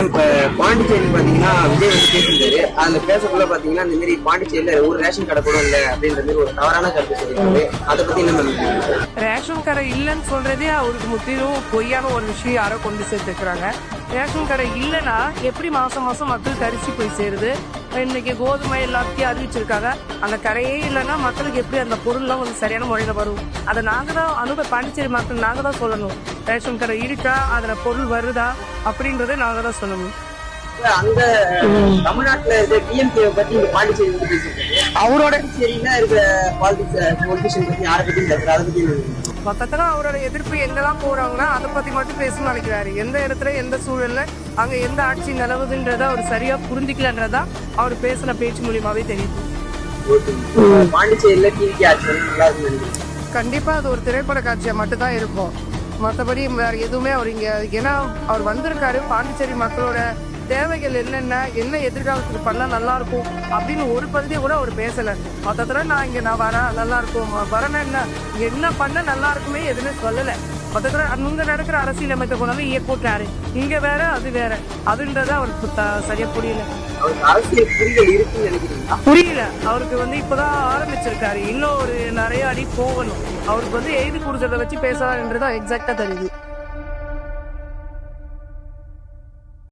இப்ப பாண்டிச்சேரி பாத்தீங்கன்னா விஜய் வந்து பேசியிருந்தாரு. அதுல பேசக்குள்ள பாத்தீங்கன்னா இந்த மாதிரி பாண்டிச்சேரியில ஒரு ரேஷன் கடை கூட இல்ல அப்படின்ற மாதிரி ஒரு தவறான கருத்து சொல்லியிருக்காரு. அதை பத்தி என்ன நினைக்கிறீங்க? ரேஷன் கடை இல்லைன்னு சொல்றதே அவருக்கு முற்றிலும் பொய்யான ஒரு விஷயம் யாரோ கொண்டு சேர்த்துக்கிறாங்க. ரேஷன் கடை இல்லைன்னா எப்படி மாசம் மாசம் மக்களுக்கு அரிசி போய் சேருது? இன்னைக்கு கோதுமை எல்லாத்தையும் அறிவிச்சிருக்காங்க. அந்த கடையே இல்லைன்னா மக்களுக்கு எப்படி அந்த பொருள்லாம் வந்து சரியான முறையில வரும்? அதை நாங்க தான் பாண்டிச்சேரி மக்கள் நாங்க தான் சொல்லணும். ரேஷன் கடை இருக்கா, அதுல பொருள் வருதா அப்படின்றத நாங்க தான் சொல்லணும். அங்க தமிழ்நாட்டுல இருக்க டிஎம்கே பத்தி இந்த பாண்டிச்சேரி வந்து பேசியிருக்காரு. அவரோட சரியில இருக்கிற பாலிட்டிஷியன் பத்தி யாரை பத்தி பேசுறாரு? அதை பத்தி மொத்தத்துல அவரோட எதிர்ப்பு எங்கெல்லாம் போறாங்கன்னா அதை பத்தி மட்டும் பேசணும்னு நினைக்கிறாரு. எந்த இடத்துல எந்த சூழல்ல அங்க எந்த ஆட்சி நிலவுதுன்றத அவர் சரியா புரிஞ்சிக்கலன்றதா அவர் பேசின பேச்சு மூலியமாவே தெரியுது. பாண்டிச்சேரியில டிவிக்கு ஆட்சி நல்லா இருக்கு. கண்டிப்பா அது ஒரு திரைப்பட காட்சியா மட்டும் தான் இருக்கும். மற்றபடி வேற எதுவுமே அவர் இங்க, ஏன்னா அவர் வந்திருக்காரு பாண்டிச்சேரி மக்களோட தேவைகள் என்ன எதிர்காலத்துக்கு பண்ணா நல்லா இருக்கும் அப்படின்னு ஒரு பகுதியை கூட அவர் பேசல. மொத்தத்துல நான் வரேன் நல்லா இருக்கும், வரேன்னா என்ன பண்ண நல்லா இருக்குமே எதுவுமே சொல்லல. மொத்தத்துல அங்க நடக்கிற அரசியலமைப்பை கொண்டாந்து இயக்கூட்டாரு. இங்க வேற அது வேற, அதுன்றத அவருக்கு சரியா புரியல. அரசியல் புரிதல் இருக்குன்னு நினைக்கிறீங்களா? புரியல. அவருக்கு இப்பதான் ஆரம்பிச்சிருக்காரு. இன்னும் ஒரு நிறைய அடி போகணும். அவருக்கு எழுதி கொடுக்கறத வச்சு பேசுறாருன்றதா எக்ஸாக்டா தெரியுது.